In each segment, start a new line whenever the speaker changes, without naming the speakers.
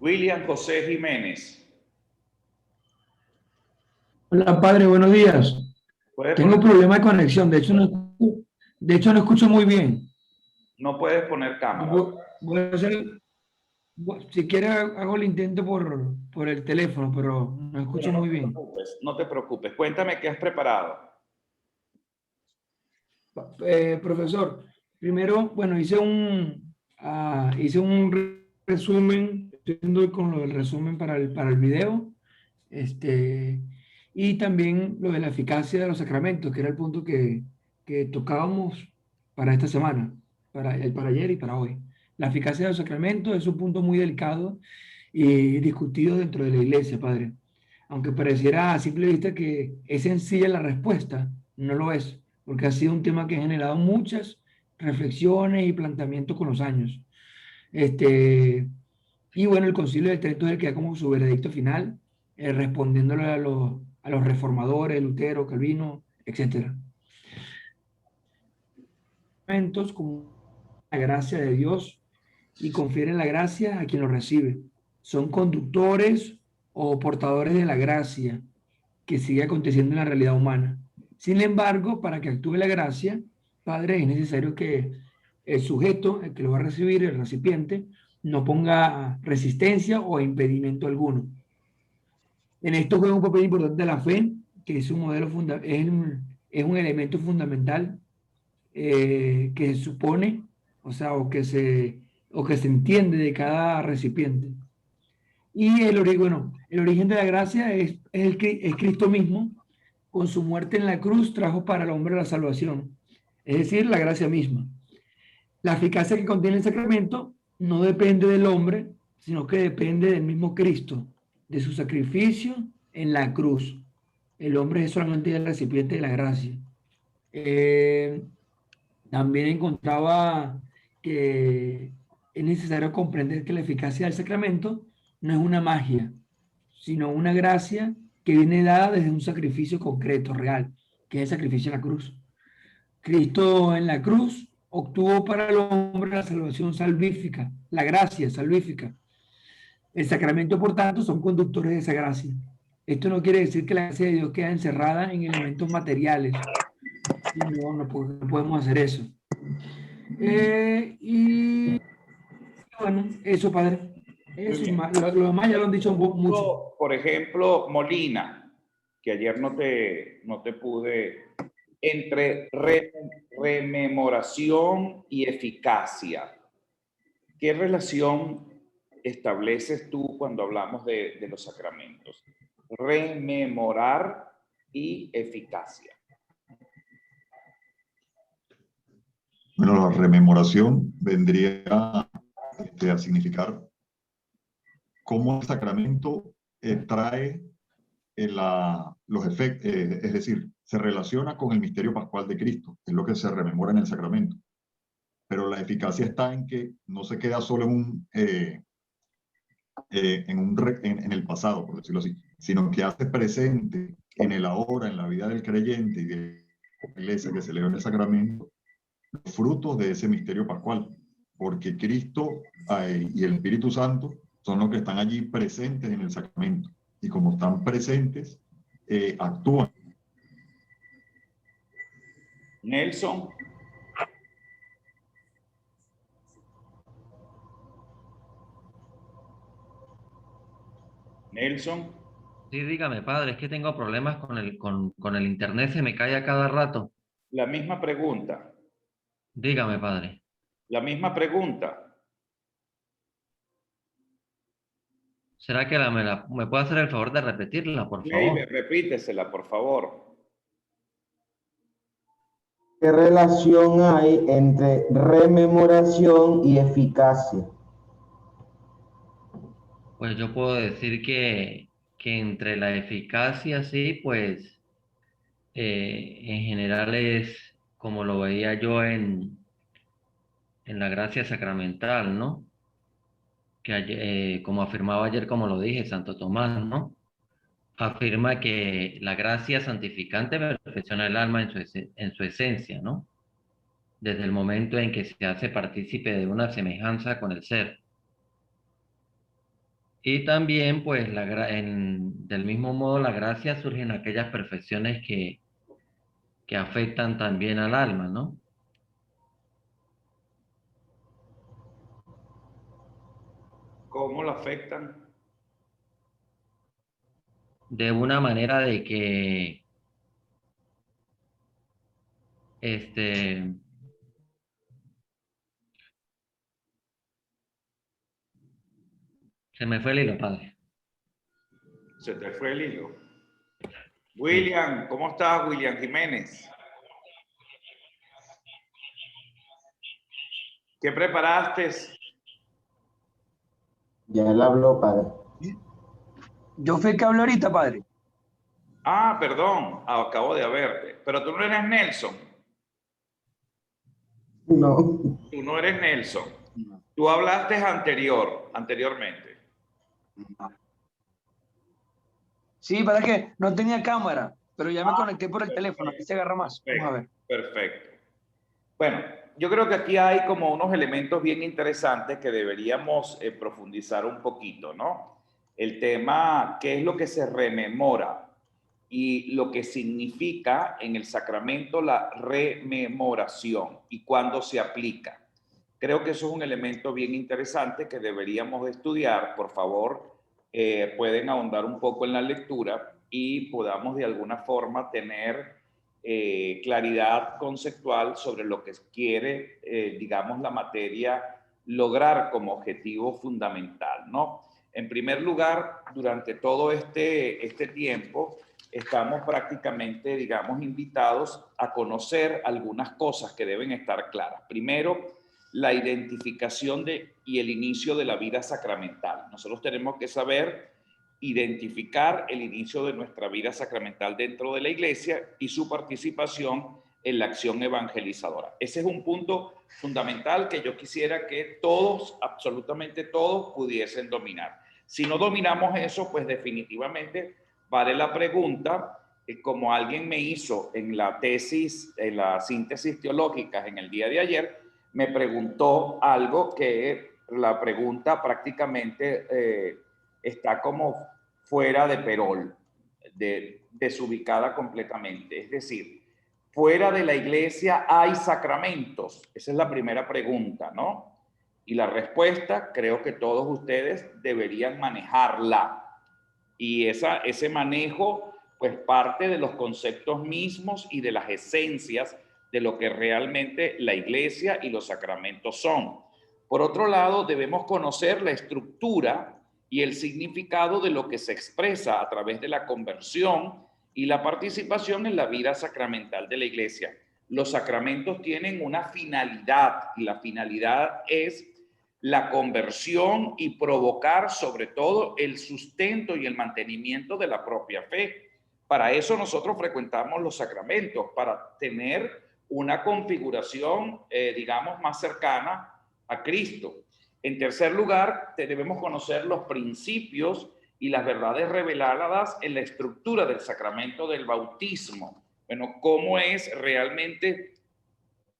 William José Jiménez.
Hola, padre, buenos días.
¿Puedes
Tengo
poner,
un problema de conexión, de hecho no escucho muy bien.
no puedes poner cámara?
Voy a hacer, si quiere hago el intento por el teléfono, pero no
Bueno,
escucho
no
muy
te
bien.
preocupes, no te preocupes. Cuéntame qué has preparado.
Profesor, primero, bueno, hice un resumen, estoy haciendo con lo del resumen para el video, este, y también lo de la eficacia de los sacramentos, que era el punto que tocábamos para esta semana, para ayer y para hoy. La eficacia de los sacramentos es un punto muy delicado y discutido dentro de la iglesia, padre. Aunque pareciera a simple vista que es sencilla la respuesta, no lo es, porque ha sido un tema que ha generado muchas reflexiones y planteamientos con los años. Este, y bueno, el Concilio de Trento es el que da como su veredicto final, respondiéndole a los reformadores, Lutero, Calvino, etcétera. Sacramentos como la gracia de Dios y confieren la gracia a quien lo recibe. Son conductores o portadores de la gracia que sigue aconteciendo en la realidad humana. Sin embargo, para que actúe la gracia, Padre, es necesario que el sujeto, el que lo va a recibir, el recipiente, no ponga resistencia o impedimento alguno. En esto juega un papel importante la fe, que es un modelo es un elemento fundamental que se supone, o sea, o que se entiende de cada recipiente. Y bueno, el origen de la gracia es Cristo mismo, con su muerte en la cruz trajo para el hombre la salvación, es decir, la gracia misma. La eficacia que contiene el sacramento no depende del hombre, sino que depende del mismo Cristo, de su sacrificio en la cruz. El hombre es solamente el recipiente de la gracia. Eh, También encontraba que es necesario comprender que la eficacia del sacramento no es una magia, sino una gracia que viene dada desde un sacrificio concreto, real, que es el sacrificio en la cruz. Cristo en la cruz obtuvo para el hombre la salvación salvífica, la gracia salvífica. El sacramento, por tanto, son conductores de esa gracia. Esto no quiere decir que la gracia de Dios queda encerrada en elementos materiales. Y no podemos hacer eso. Y bueno, eso, padre.
Muy
Eso y
bien.
más. Lo demás ya lo han dicho mucho.
Por ejemplo, Molina, que ayer no te pude, entre rememoración y eficacia. ¿Qué relación estableces tú cuando hablamos de los sacramentos? Rememorar y eficacia.
Bueno, la rememoración vendría a significar cómo el sacramento trae los efectos, es decir, se relaciona con el misterio pascual de Cristo, es lo que se rememora en el sacramento. Pero la eficacia está en que no se queda solo en el pasado, por decirlo así, sino que hace presente en el ahora, en la vida del creyente y de la iglesia que celebra el sacramento, los frutos de ese misterio pascual, porque Cristo y el Espíritu Santo son los que están allí presentes en el sacramento, y como están presentes, actúan.
Nelson, Nelson,
Sí, dígame, padre, es que tengo problemas con el internet, se me cae a cada rato.
la misma pregunta,
Dígame, padre.
la misma pregunta.
¿Será que me puede hacer el favor de repetirla, por
Leiber,
favor?
repítesela, por favor.
¿Qué relación hay entre rememoración y eficacia?
Pues yo puedo decir que entre la eficacia, sí, pues en general es como lo veía yo en la gracia sacramental, ¿no? Como afirmaba ayer, como lo dije, Santo Tomás, ¿no? Afirma que la gracia santificante perfecciona el alma en su esencia, ¿no? Desde el momento en que se hace partícipe de una semejanza con el ser. Y también, pues, del mismo modo, la gracia surgen aquellas perfecciones que afectan también al alma, ¿no?
¿Cómo lo afectan?
De una manera de que, este, se me fue el hilo, padre.
Se te fue el hilo.
Sí.
William, ¿cómo estás, William Jiménez? ¿Qué preparaste?
Ya él habló, padre.
Yo fui el que hablé ahorita, padre.
Ah, perdón, acabo de verte. Pero tú no eres Nelson.
No.
Tú no eres Nelson. Tú hablaste anteriormente.
Sí, para que no tenía cámara, pero ya me conecté por el teléfono, aquí se agarra más. Vamos a ver.
Perfecto. Bueno, yo creo que aquí hay como unos elementos bien interesantes que deberíamos profundizar un poquito, ¿no? El tema, ¿qué es lo que se rememora? Y lo que significa en el sacramento la rememoración y cuándo se aplica. Creo que eso es un elemento bien interesante que deberíamos estudiar. Por favor, pueden ahondar un poco en la lectura y podamos de alguna forma tener claridad conceptual sobre lo que quiere, digamos, la materia lograr como objetivo fundamental, ¿no? En primer lugar, durante todo este tiempo, estamos prácticamente, digamos, invitados a conocer algunas cosas que deben estar claras. Primero, la identificación y el inicio de la vida sacramental. Nosotros tenemos que saber identificar el inicio de nuestra vida sacramental dentro de la iglesia y su participación en la acción evangelizadora. Ese es un punto fundamental que yo quisiera que todos, absolutamente todos, pudiesen dominar. Si no dominamos eso, pues definitivamente vale la pregunta, como alguien me hizo en la tesis, en la síntesis teológica en el día de ayer, me preguntó algo que la pregunta prácticamente está como fuera de perol, desubicada completamente. Es decir, fuera de la iglesia hay sacramentos. Esa es la primera pregunta, ¿no? Y la respuesta, creo que todos ustedes deberían manejarla. Y ese manejo, pues parte de los conceptos mismos y de las esencias de lo que realmente la iglesia y los sacramentos son. Por otro lado, debemos conocer la estructura y el significado de lo que se expresa a través de la conversión y la participación en la vida sacramental de la iglesia. Los sacramentos tienen una finalidad y la finalidad es la conversión y provocar sobre todo el sustento y el mantenimiento de la propia fe. Para eso nosotros frecuentamos los sacramentos, para tener una configuración, digamos, más cercana a Cristo. En tercer lugar, debemos conocer los principios y las verdades reveladas en la estructura del sacramento del bautismo. Bueno, cómo es realmente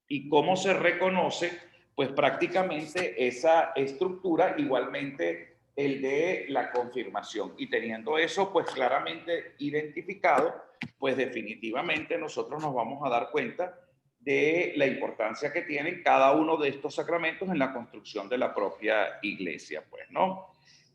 y cómo se reconoce, pues prácticamente esa estructura, igualmente el de la confirmación. Y teniendo eso pues claramente identificado, pues definitivamente nosotros nos vamos a dar cuenta de la importancia que tienen cada uno de estos sacramentos en la construcción de la propia iglesia, pues, ¿no?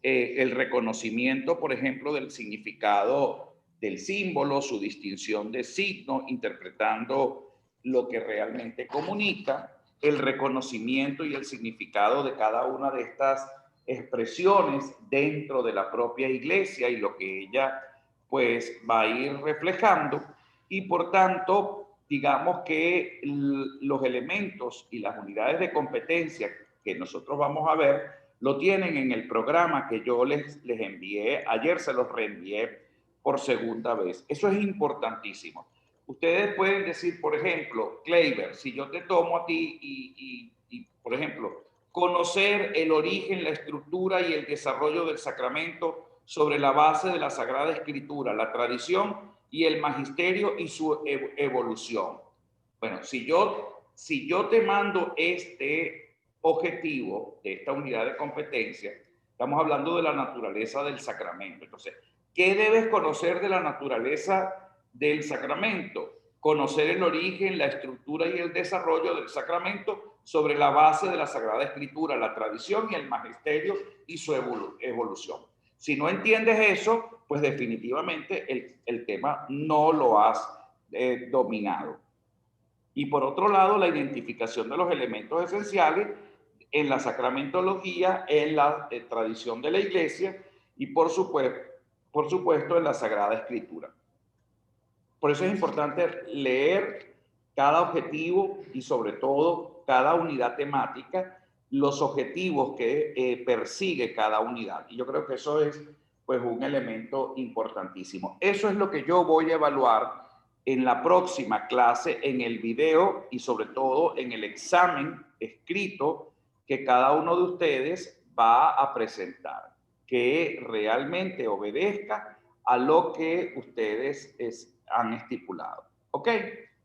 El reconocimiento, por ejemplo, del significado del símbolo, su distinción de signo, interpretando lo que realmente comunica, el reconocimiento y el significado de cada una de estas expresiones dentro de la propia iglesia y lo que ella pues va a ir reflejando y por tanto digamos que los elementos y las unidades de competencia que nosotros vamos a ver lo tienen en el programa que yo les envié, ayer se los reenvié por segunda vez. Eso es importantísimo. Ustedes pueden decir, por ejemplo, Kleiber, si yo te tomo a ti y, por ejemplo, conocer el origen, la estructura y el desarrollo del sacramento sobre la base de la Sagrada Escritura, la tradición y el magisterio y su evolución. Bueno, si yo te mando este objetivo de esta unidad de competencia, Estamos hablando de la naturaleza del sacramento. Entonces, ¿qué debes conocer de la naturaleza del sacramento? Conocer el origen, la estructura y el desarrollo del sacramento sobre la base de la Sagrada Escritura, la tradición y el magisterio y su evolución. Si no entiendes eso, pues definitivamente el tema no lo has dominado. Y por otro lado, la identificación de los elementos esenciales en la sacramentología, en la tradición de la Iglesia y por supuesto en la Sagrada Escritura. Por eso es importante leer cada objetivo y sobre todo cada unidad temática, los objetivos que persigue cada unidad. Y yo creo que eso es pues un elemento importantísimo. Eso es lo que yo voy a evaluar en la próxima clase, en el video y sobre todo en el examen escrito que cada uno de ustedes va a presentar, que realmente obedezca a lo que ustedes han estipulado. ¿Ok?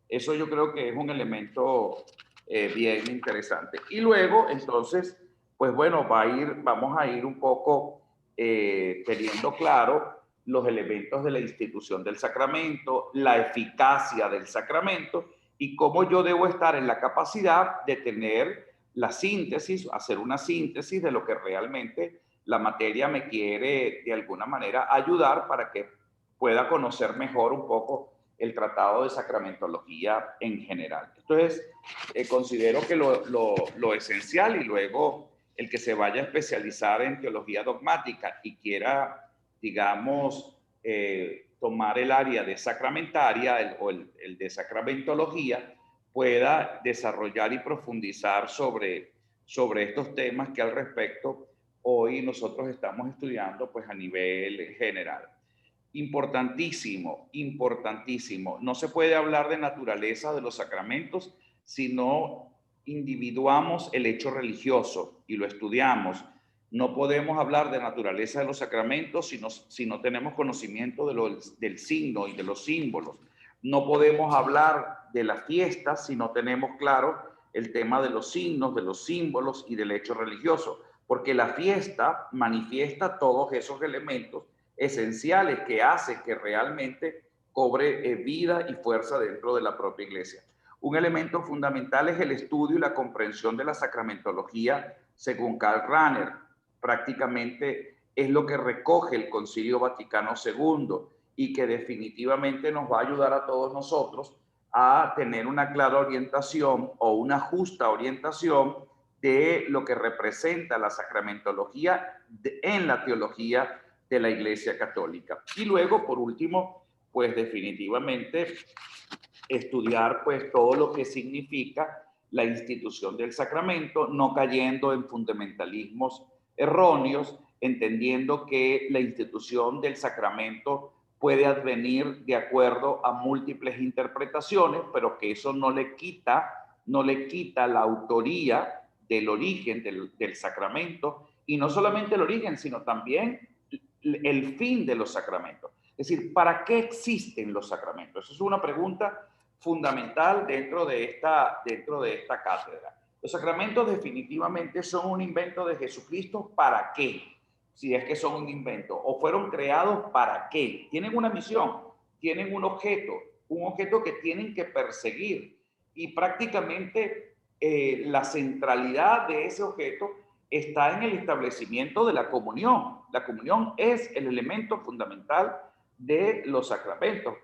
Eso yo creo que es un elemento bien interesante. Y luego, entonces, pues bueno, vamos a ir un poco teniendo claro los elementos de la institución del sacramento, la eficacia del sacramento y cómo yo debo estar en la capacidad de tener la síntesis, hacer una síntesis de lo que realmente la materia me quiere de alguna manera ayudar para que pueda conocer mejor un poco el tratado de sacramentología en general. Entonces, considero que lo esencial y luego el que se vaya a especializar en teología dogmática y quiera, digamos, tomar el área de sacramentaria o el de sacramentología, pueda desarrollar y profundizar sobre estos temas que al respecto hoy nosotros estamos estudiando pues a nivel general. Importantísimo, importantísimo. No se puede hablar de naturaleza de los sacramentos si no individuamos el hecho religioso y lo estudiamos. No podemos hablar de naturaleza de los sacramentos si no tenemos conocimiento del signo y de los símbolos. No podemos hablar de las fiestas si no tenemos claro el tema de los signos, de los símbolos y del hecho religioso, porque la fiesta manifiesta todos esos elementos esenciales que hace que realmente cobre vida y fuerza dentro de la propia iglesia. Un elemento fundamental es el estudio y la comprensión de la sacramentología según Karl Rahner. Prácticamente es lo que recoge el Concilio Vaticano II y que definitivamente nos va a ayudar a todos nosotros a tener una clara orientación o una justa orientación de lo que representa la sacramentología en la teología de la Iglesia Católica. Y luego, por último, pues definitivamente estudiar pues todo lo que significa la institución del sacramento, no cayendo en fundamentalismos erróneos, entendiendo que la institución del sacramento puede advenir de acuerdo a múltiples interpretaciones, pero que eso no le quita la autoría del origen del sacramento, y no solamente el origen, sino también el fin de los sacramentos. Es decir, ¿para qué existen los sacramentos? Esa es una pregunta fundamental dentro de esta cátedra. Los sacramentos definitivamente son un invento de Jesucristo. ¿Para qué? Si es que son un invento. ¿O fueron creados para qué? Tienen una misión, tienen un objeto que tienen que perseguir. Y prácticamente la centralidad de ese objeto está en el establecimiento de la comunión. La comunión es el elemento fundamental de los sacramentos.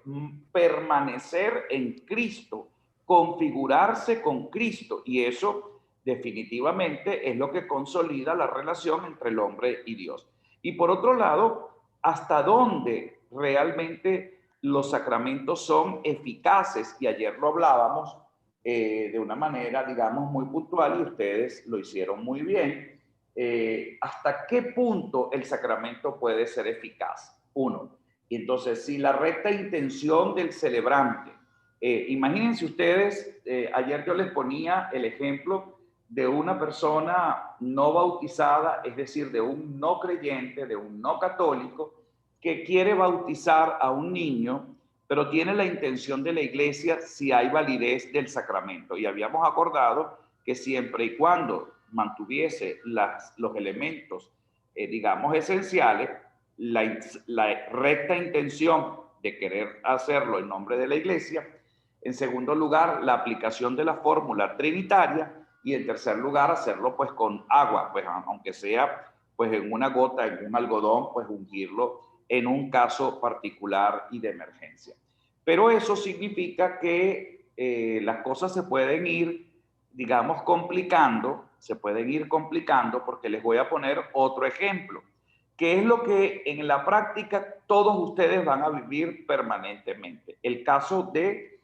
Permanecer en Cristo, configurarse con Cristo, y eso definitivamente es lo que consolida la relación entre el hombre y Dios. Y por otro lado, hasta dónde realmente los sacramentos son eficaces, y ayer lo hablábamos de una manera, digamos, muy puntual, y ustedes lo hicieron muy bien. ¿Hasta qué punto el sacramento puede ser eficaz? Uno. Y entonces, si la recta intención del celebrante, imagínense ustedes, ayer yo les ponía el ejemplo de una persona no bautizada, es decir, de un no creyente, de un no católico, que quiere bautizar a un niño, pero tiene la intención de la iglesia si hay validez del sacramento. Y habíamos acordado que siempre y cuando mantuviese los elementos digamos, esenciales, la recta intención de querer hacerlo en nombre de la iglesia. En segundo lugar, la aplicación de la fórmula trinitaria. Y en tercer lugar, hacerlo pues con agua, pues aunque sea pues en una gota, en un algodón, pues ungirlo en un caso particular y de emergencia. Pero eso significa que las cosas se pueden ir, digamos, se pueden ir complicando, porque les voy a poner otro ejemplo, que es lo que en la práctica todos ustedes van a vivir permanentemente. El caso de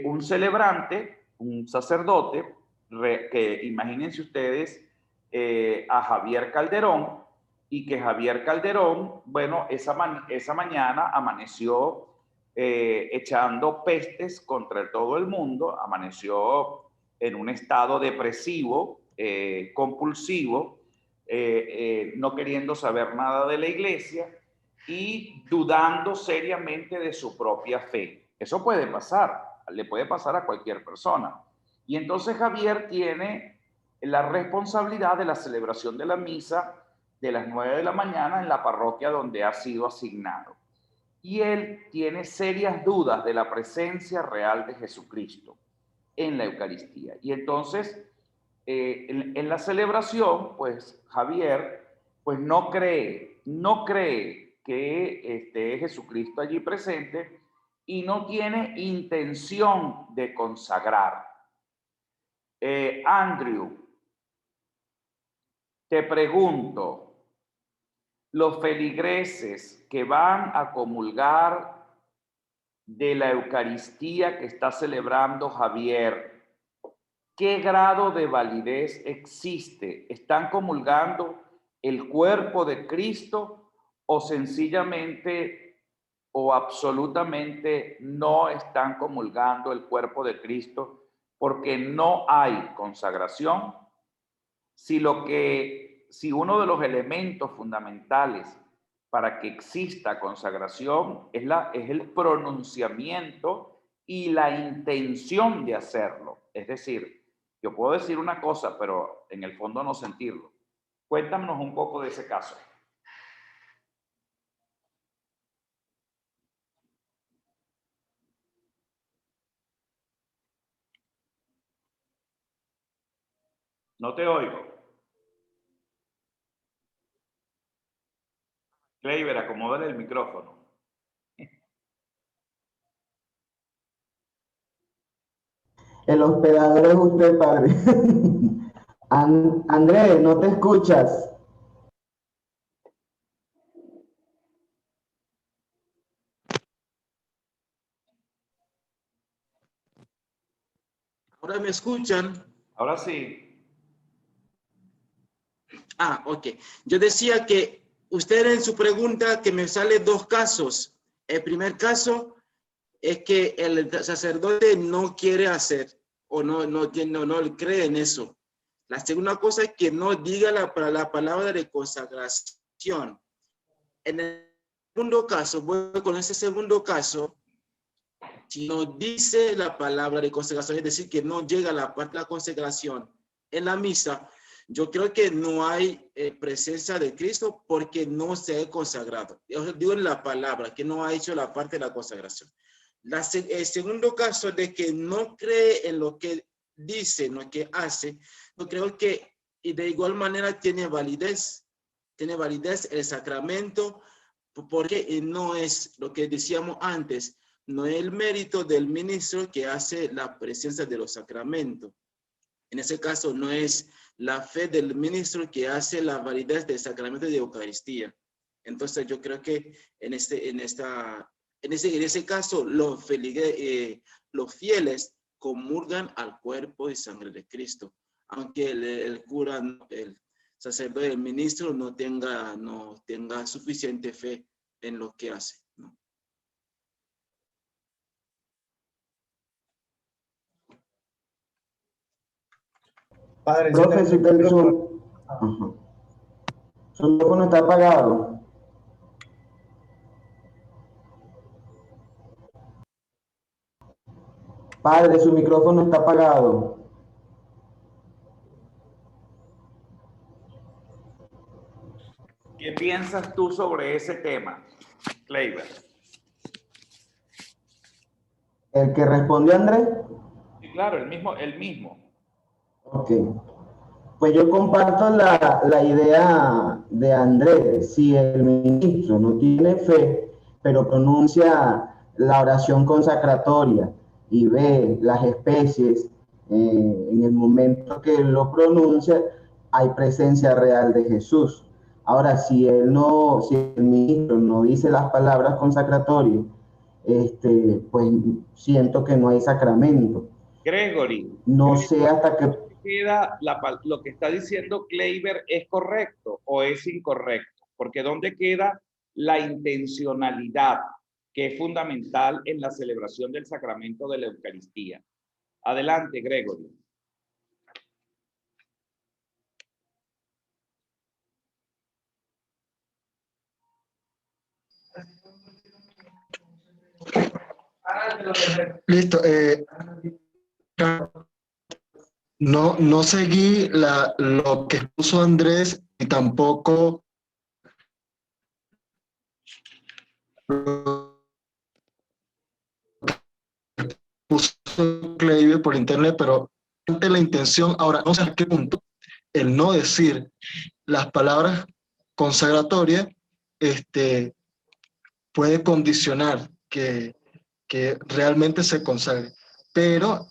un celebrante, un sacerdote, que imagínense ustedes a Javier Calderón, y que Javier Calderón, bueno, esa mañana amaneció echando pestes contra todo el mundo, amaneció en un estado depresivo, compulsivo, no queriendo saber nada de la iglesia y dudando seriamente de su propia fe. Eso puede pasar, le puede pasar a cualquier persona. Y entonces Javier tiene la responsabilidad de la celebración de la misa de las 9 de la mañana en la parroquia donde ha sido asignado. Y él tiene serias dudas de la presencia real de Jesucristo en la Eucaristía. Y entonces, en la celebración, pues Javier, pues no cree que esté Jesucristo allí presente y no tiene intención de consagrar. Andrew, te pregunto, los feligreses que van a comulgar de la Eucaristía que está celebrando Javier, ¿qué grado de validez existe? ¿Están comulgando el cuerpo de Cristo o sencillamente o absolutamente no están comulgando el cuerpo de Cristo porque no hay consagración? Si uno de los elementos fundamentales para que exista consagración es el pronunciamiento y la intención de hacerlo. Es decir, yo puedo decir una cosa, pero en el fondo no sentirlo. Cuéntanos un poco de ese caso. No te oigo. Kleiber, acomódale el micrófono.
El hospedador es usted, padre. Andrés, no te escuchas.
¿Ahora me escuchan?
Ahora sí.
Ah, ok. Yo decía que usted en su pregunta que me sale dos casos. El primer caso es que el sacerdote no quiere hacer o no cree en eso. La segunda cosa es que no diga la palabra de consagración. En el segundo caso, voy con ese segundo caso, si no dice la palabra de consagración, es decir, que no llega a la parte de la consagración en la misa, yo creo que no hay presencia de Cristo porque no se ha consagrado. Yo digo en la palabra, que no ha hecho la parte de la consagración. El segundo caso de que no cree en lo que dice, en lo que hace, yo creo que y de igual manera tiene validez el sacramento, porque no es lo que decíamos antes, no es el mérito del ministro que hace la presencia de los sacramentos. En ese caso, no es la fe del ministro que hace la validez del sacramento de Eucaristía. Entonces, yo creo que en ese caso, los fieles comulgan al cuerpo y sangre de Cristo, aunque el cura, el sacerdote, el ministro no tenga suficiente fe en lo que hace, ¿no?
Padre, profe, su teléfono está apagado. Padre, su micrófono está apagado.
¿Qué piensas tú sobre ese tema, Kleiber?
¿El que respondió Andrés?
Sí, claro, el mismo, el mismo.
Ok. Pues yo comparto la idea de Andrés. Si el ministro no tiene fe, pero pronuncia la oración consacratoria y ve las especies en el momento que lo pronuncia, hay presencia real de Jesús. Ahora, si el ministro no dice las palabras consacratorias, pues siento que no hay sacramento.
Gregory,
No sé hasta qué
queda lo que está diciendo Kleiber es correcto o es incorrecto, porque ¿dónde queda la intencionalidad, que es fundamental en la celebración del sacramento de la Eucaristía? Adelante, Gregory.
Listo. No seguí lo que puso Andrés y tampoco lo que puso Kleiber por internet, pero ante la intención, ahora no sé a qué punto el no decir las palabras consagratorias puede condicionar que realmente se consagre. Pero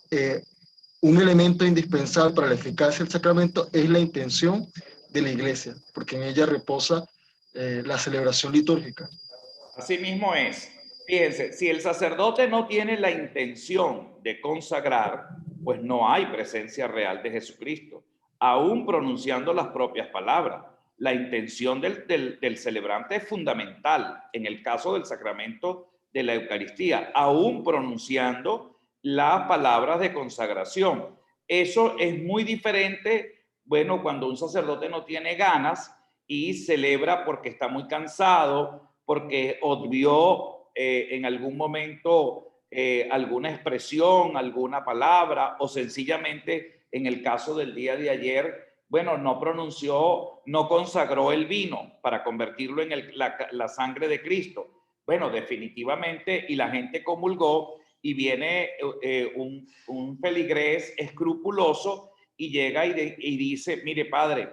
un elemento indispensable para la eficacia del sacramento es la intención de la iglesia, porque en ella reposa la celebración litúrgica.
Así mismo es. Fíjense, si el sacerdote no tiene la intención de consagrar, pues no hay presencia real de Jesucristo, aún pronunciando las propias palabras. La intención del celebrante es fundamental en el caso del sacramento de la Eucaristía, aún pronunciando las palabras de consagración. Eso es muy diferente, bueno, cuando un sacerdote no tiene ganas y celebra porque está muy cansado, porque obvió en algún momento alguna expresión, alguna palabra, o sencillamente en el caso del día de ayer, bueno, no pronunció, no consagró el vino para convertirlo en la sangre de Cristo. Bueno, definitivamente, y la gente comulgó, y viene un feligrés escrupuloso y llega y dice, mire, padre,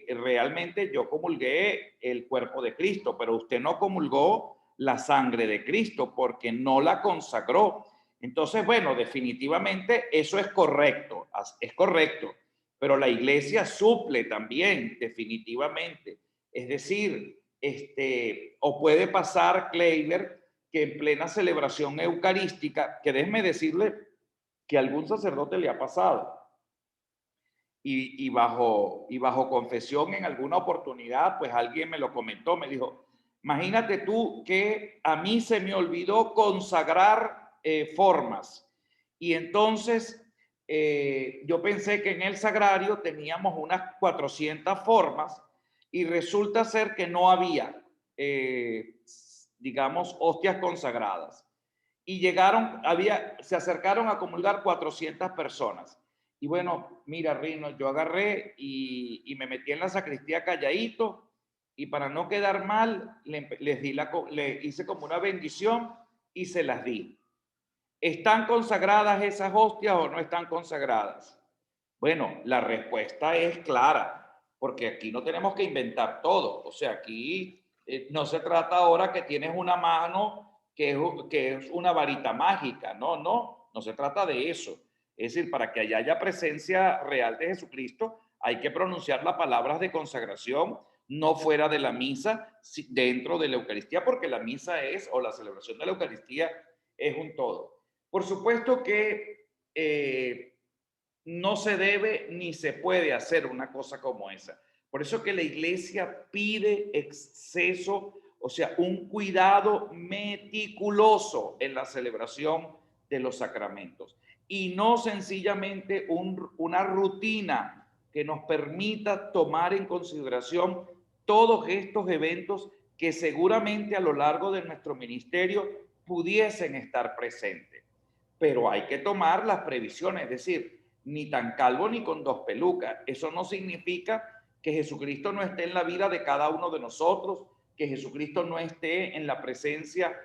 realmente yo comulgué el cuerpo de Cristo, pero usted no comulgó la sangre de Cristo porque no la consagró. Entonces, bueno, definitivamente eso es correcto, pero la iglesia suple también, definitivamente. Es decir, o puede pasar, Kleiber, que en plena celebración eucarística, que déjeme decirle que a algún sacerdote le ha pasado, y bajo confesión en alguna oportunidad, pues alguien me lo comentó, me dijo, imagínate tú que a mí se me olvidó consagrar formas, y entonces yo pensé que en el sagrario teníamos unas 400 formas, y resulta ser que no había, digamos, hostias consagradas. Y se acercaron a comulgar 400 personas. Y bueno, mira, Rino, yo agarré y me metí en la sacristía calladito, y para no quedar mal, le hice como una bendición y se las di. ¿Están consagradas esas hostias o no están consagradas? Bueno, la respuesta es clara, porque aquí no tenemos que inventar todo. O sea, aquí no se trata ahora que tienes una mano que es una varita mágica. No se trata de eso. Es decir, para que haya presencia real de Jesucristo, hay que pronunciar las palabras de consagración, no fuera de la misa, dentro de la Eucaristía, porque la misa es, o la celebración de la Eucaristía es un todo. Por supuesto que no se debe ni se puede hacer una cosa como esa. Por eso que la iglesia pide exceso, o sea, un cuidado meticuloso en la celebración de los sacramentos, y no sencillamente una rutina que nos permita tomar en consideración todos estos eventos que seguramente a lo largo de nuestro ministerio pudiesen estar presentes. Pero hay que tomar las previsiones, es decir, ni tan calvo ni con dos pelucas. Eso no significa que Jesucristo no esté en la vida de cada uno de nosotros, que Jesucristo no esté en la presencia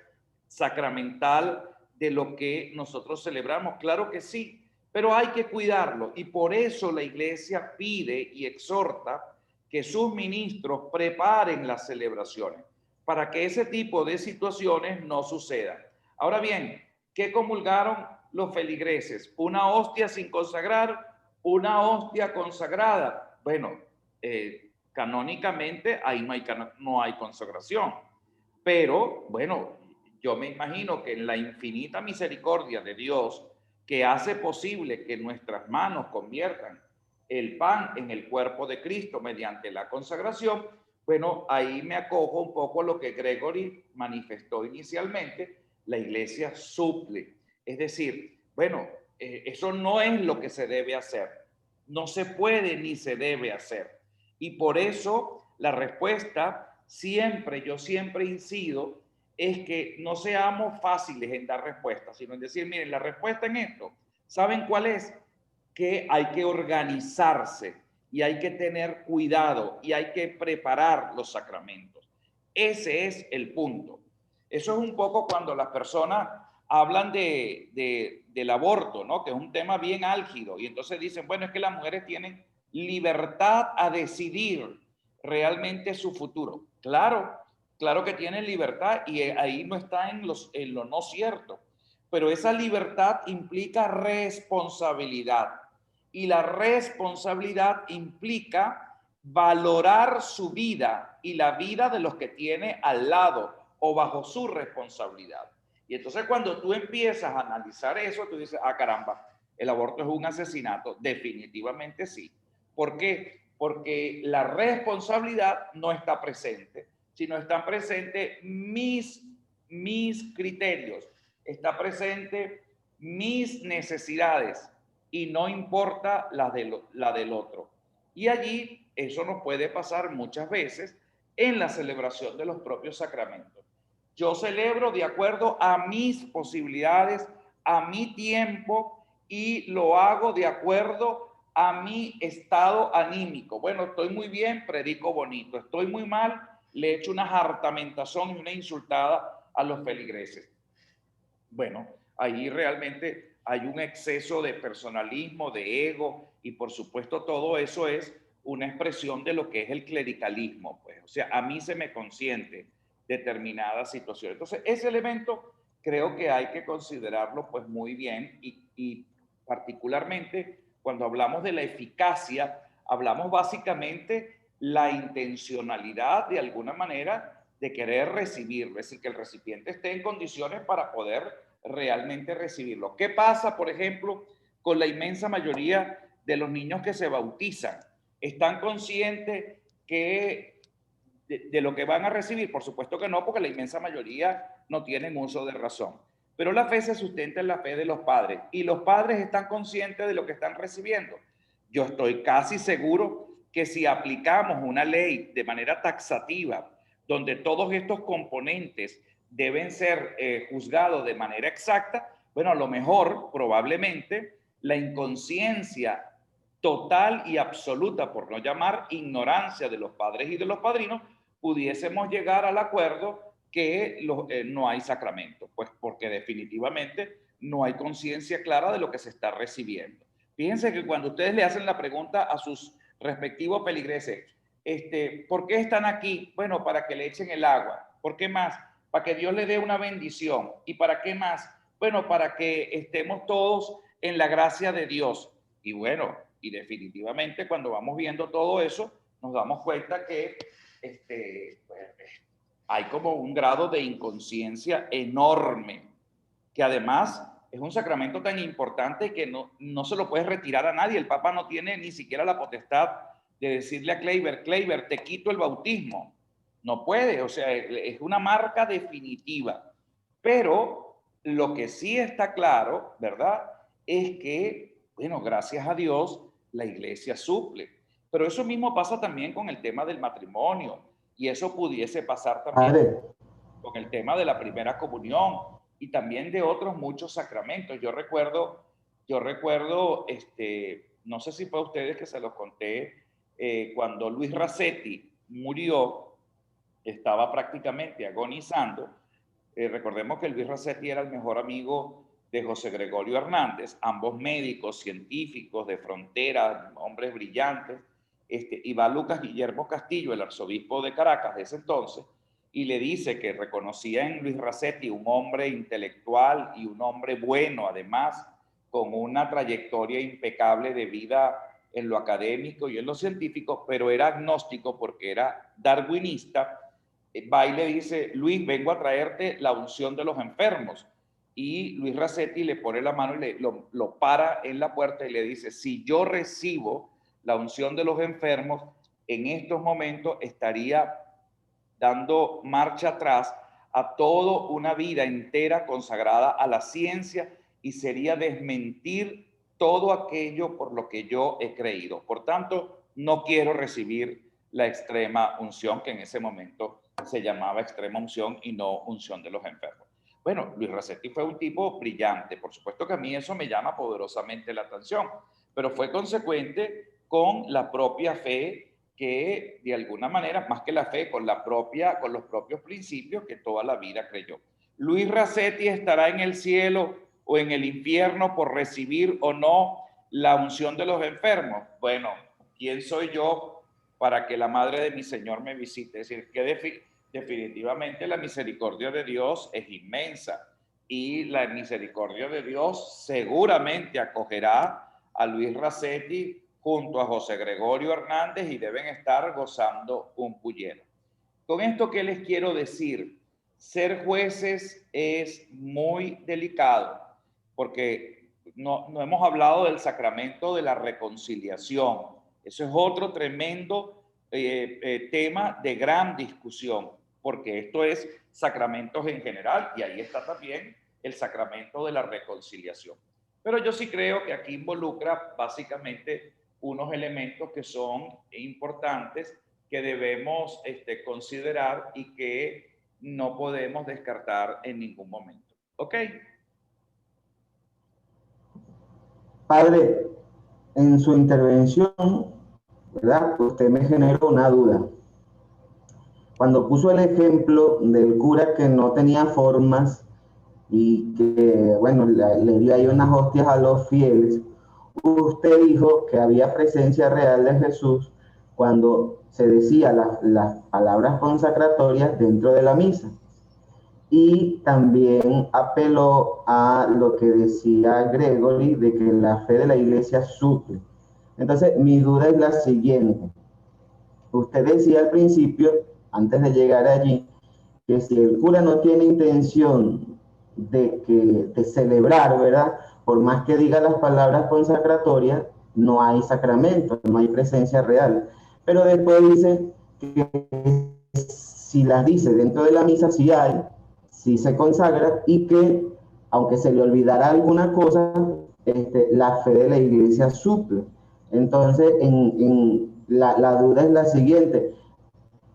sacramental de lo que nosotros celebramos. Claro que sí, pero hay que cuidarlo, y por eso la Iglesia pide y exhorta que sus ministros preparen las celebraciones para que ese tipo de situaciones no sucedan. Ahora bien, ¿qué comulgaron los feligreses? Una hostia sin consagrar, una hostia consagrada. Bueno, canónicamente ahí no hay consagración, pero bueno, yo me imagino que en la infinita misericordia de Dios, que hace posible que nuestras manos conviertan el pan en el cuerpo de Cristo mediante la consagración, bueno, ahí me acojo un poco a lo que Gregory manifestó inicialmente: la Iglesia suple. Es decir, bueno, eso no es lo que se debe hacer, no se puede ni se debe hacer. Y por eso la respuesta siempre, yo siempre incido, es que no seamos fáciles en dar respuestas, sino en decir, miren, la respuesta en esto, ¿saben cuál es? Que hay que organizarse y hay que tener cuidado y hay que preparar los sacramentos. Ese es el punto. Eso es un poco cuando las personas hablan del aborto, ¿no? Que es un tema bien álgido, y entonces dicen, bueno, es que las mujeres tienen libertad a decidir realmente su futuro. Claro, claro que tienen libertad, y ahí no está en lo no cierto, pero esa libertad implica responsabilidad, y la responsabilidad implica valorar su vida y la vida de los que tiene al lado o bajo su responsabilidad. Y entonces cuando tú empiezas a analizar eso, tú dices, ah, caramba, el aborto es un asesinato. Definitivamente sí. ¿Por qué? Porque la responsabilidad no está presente, sino están presentes mis criterios, está presente mis necesidades, y no importa la del otro. Y allí eso nos puede pasar muchas veces en la celebración de los propios sacramentos. Yo celebro de acuerdo a mis posibilidades, a mi tiempo, y lo hago de acuerdo a mi estado anímico. Bueno, estoy muy bien, predico bonito. Estoy muy mal, le echo una jartamentación y una insultada a los feligreses. Bueno, ahí realmente hay un exceso de personalismo, de ego, y por supuesto todo eso es una expresión de lo que es el clericalismo, pues. O sea, a mí se me consiente determinada situación. Entonces, ese elemento creo que hay que considerarlo pues muy bien, y particularmente cuando hablamos de la eficacia, hablamos básicamente la intencionalidad de alguna manera de querer recibirlo, es decir, que el recipiente esté en condiciones para poder realmente recibirlo. ¿Qué pasa, por ejemplo, con la inmensa mayoría de los niños que se bautizan? ¿Están conscientes de lo que van a recibir? Por supuesto que no, porque la inmensa mayoría no tienen uso de razón. Pero la fe se sustenta en la fe de los padres, y los padres están conscientes de lo que están recibiendo. Yo estoy casi seguro que si aplicamos una ley de manera taxativa, donde todos estos componentes deben ser juzgados de manera exacta, bueno, a lo mejor, probablemente, la inconsciencia total y absoluta, por no llamar ignorancia, de los padres y de los padrinos, pudiésemos llegar al acuerdo que no hay sacramento, pues porque definitivamente no hay conciencia clara de lo que se está recibiendo. Fíjense que cuando ustedes le hacen la pregunta a sus respectivos feligreses, ¿por qué están aquí? Bueno, para que le echen el agua. ¿Por qué más? Para que Dios le dé una bendición. ¿Y para qué más? Bueno, para que estemos todos en la gracia de Dios. Y bueno, y definitivamente cuando vamos viendo todo eso, nos damos cuenta que hay como un grado de inconsciencia enorme, que además es un sacramento tan importante que no se lo puedes retirar a nadie. El Papa no tiene ni siquiera la potestad de decirle a Kleiber, te quito el bautismo. No puede, o sea, es una marca definitiva. Pero lo que sí está claro, ¿verdad?, es que, bueno, gracias a Dios, la Iglesia suple. Pero eso mismo pasa también con el tema del matrimonio, y eso pudiese pasar también con el tema de la primera comunión, y también de otros muchos sacramentos. Yo recuerdo, no sé si fue a ustedes que se los conté, cuando Luis Racetti murió, estaba prácticamente agonizando. Recordemos que Luis Racetti era el mejor amigo de José Gregorio Hernández, ambos médicos, científicos de frontera, hombres brillantes, y va Lucas Guillermo Castillo, el arzobispo de Caracas de ese entonces, y le dice que reconocía en Luis Racetti un hombre intelectual y un hombre bueno, además, con una trayectoria impecable de vida en lo académico y en lo científico, pero era agnóstico porque era darwinista. Va y le dice, Luis, vengo a traerte la unción de los enfermos. Y Luis Racetti le pone la mano y lo para en la puerta y le dice, si yo recibo la unción de los enfermos, en estos momentos estaría dando marcha atrás a toda una vida entera consagrada a la ciencia y sería desmentir todo aquello por lo que yo he creído. Por tanto, no quiero recibir la extrema unción, que en ese momento se llamaba extrema unción y no unción de los enfermos. Bueno, Luis Racetti fue un tipo brillante. Por supuesto que a mí eso me llama poderosamente la atención, pero fue consecuente con la propia fe que de alguna manera, más que la fe, con los propios principios que toda la vida creyó. Luis Racetti estará en el cielo o en el infierno por recibir o no la unción de los enfermos. Bueno, ¿quién soy yo para que la madre de mi Señor me visite? Es decir, que definitivamente la misericordia de Dios es inmensa y la misericordia de Dios seguramente acogerá a Luis Racetti junto a José Gregorio Hernández y deben estar gozando un pullero. Con esto, ¿qué les quiero decir? Ser jueces es muy delicado porque no hemos hablado del sacramento de la reconciliación. Eso es otro tremendo tema de gran discusión, porque esto es sacramentos en general y ahí está también el sacramento de la reconciliación. Pero yo sí creo que aquí involucra básicamente unos elementos que son importantes que debemos considerar y que no podemos descartar en ningún momento. ¿Ok?
Padre, en su intervención, ¿verdad? Usted me generó una duda. Cuando puso el ejemplo del cura que no tenía formas y que, bueno, le dio ahí unas hostias a los fieles, usted dijo que había presencia real de Jesús cuando se decía las palabras consacratorias dentro de la misa. Y también apeló a lo que decía Gregory de que la fe de la iglesia suple. Entonces, mi duda es la siguiente. Usted decía al principio, antes de llegar allí, que si el cura no tiene intención de celebrar, ¿verdad? Por más que diga las palabras consacratorias, no hay sacramento, no hay presencia real. Pero después dice que si las dice dentro de la misa, sí hay, sí se consagra y que, aunque se le olvidara alguna cosa, la fe de la iglesia suple. Entonces, la duda es la siguiente.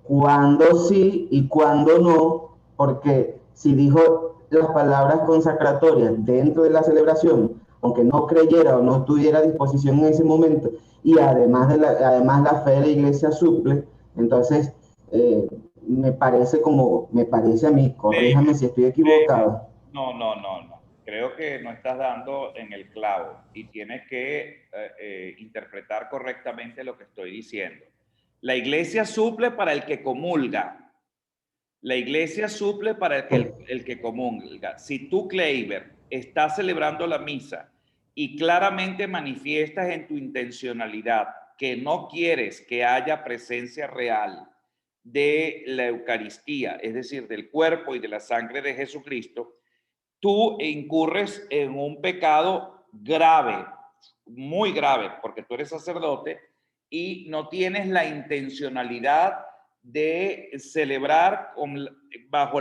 ¿Cuándo sí y cuándo no? Porque si dijo las palabras consacratorias dentro de la celebración, aunque no creyera o no tuviera disposición en ese momento, y además la fe de la iglesia suple, entonces me parece a mí, corríjame si estoy equivocado.
No. Creo que no estás dando en el clavo y tienes que interpretar correctamente lo que estoy diciendo. La iglesia suple para el que comulga. La iglesia suple para el que comulga. Si tú, Kleiber, estás celebrando la misa y claramente manifiestas en tu intencionalidad que no quieres que haya presencia real de la Eucaristía, es decir, del cuerpo y de la sangre de Jesucristo, tú incurres en un pecado grave, muy grave, porque tú eres sacerdote y no tienes la intencionalidad de celebrar bajo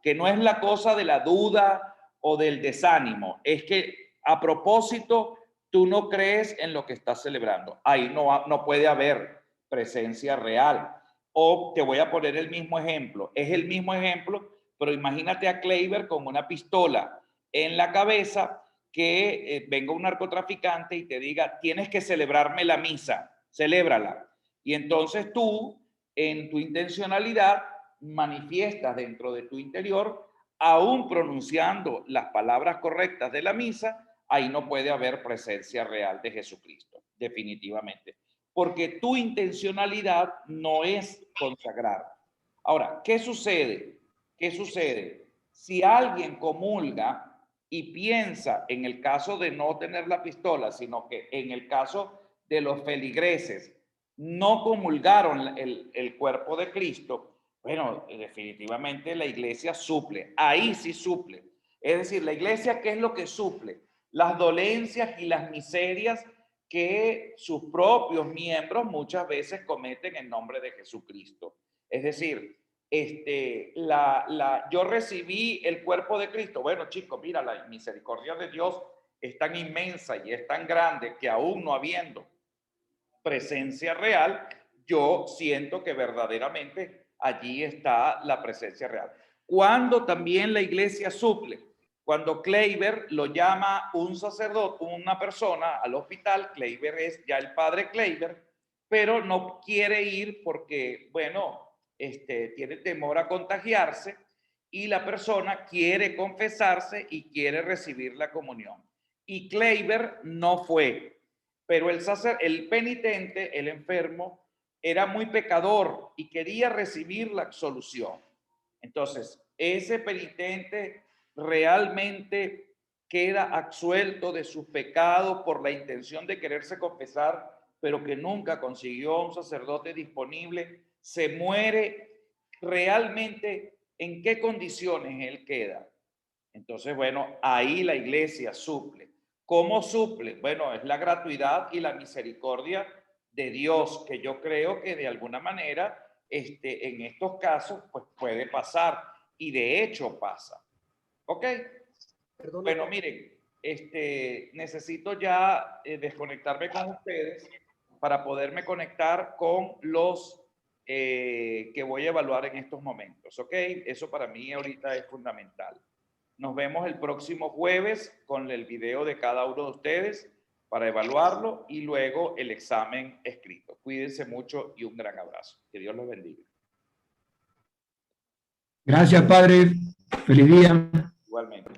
que no es la cosa de la duda o del desánimo, es que a propósito tú no crees en lo que estás celebrando. Ahí no puede haber presencia real. O te voy a poner el mismo ejemplo, es el mismo ejemplo, pero imagínate a Kleiber con una pistola en la cabeza, que venga un narcotraficante y te diga, tienes que celebrarme la misa, celébrala. Y entonces tú, en tu intencionalidad, manifiestas dentro de tu interior, aún pronunciando las palabras correctas de la misa, ahí no puede haber presencia real de Jesucristo, definitivamente. Porque tu intencionalidad no es consagrar. Ahora, ¿qué sucede? ¿Qué sucede? Si alguien comulga y piensa, en el caso de no tener la pistola, sino que en el caso de los feligreses, no comulgaron el cuerpo de Cristo, bueno, definitivamente la iglesia suple, ahí sí suple. Es decir, la iglesia, ¿qué es lo que suple? Las dolencias y las miserias que sus propios miembros muchas veces cometen en nombre de Jesucristo. Es decir, yo recibí el cuerpo de Cristo. Bueno, chicos, mira, la misericordia de Dios es tan inmensa y es tan grande que aún no habiendo presencia real, yo siento que verdaderamente allí está la presencia real. Cuando también la iglesia suple, cuando Kleiber lo llama un sacerdote, una persona al hospital, Kleiber es ya el padre Kleiber, pero no quiere ir porque, bueno, tiene temor a contagiarse y la persona quiere confesarse y quiere recibir la comunión. Y Kleiber no fue. Pero el penitente, el enfermo, era muy pecador y quería recibir la absolución. Entonces, ese penitente realmente queda absuelto de sus pecados por la intención de quererse confesar, pero que nunca consiguió un sacerdote disponible. Se muere realmente. ¿En qué condiciones él queda? Entonces, bueno, ahí la iglesia suple. ¿Cómo suple? Bueno, es la gratuidad y la misericordia de Dios, que yo creo que de alguna manera en estos casos pues puede pasar y de hecho pasa. ¿Ok?
Perdón,
Bueno, miren, necesito ya desconectarme con ustedes para poderme conectar con los que voy a evaluar en estos momentos. ¿Ok? Eso para mí ahorita es fundamental. Nos vemos el próximo jueves con el video de cada uno de ustedes para evaluarlo y luego el examen escrito. Cuídense mucho y un gran abrazo. Que Dios los bendiga.
Gracias, Padre. Feliz día.
Igualmente.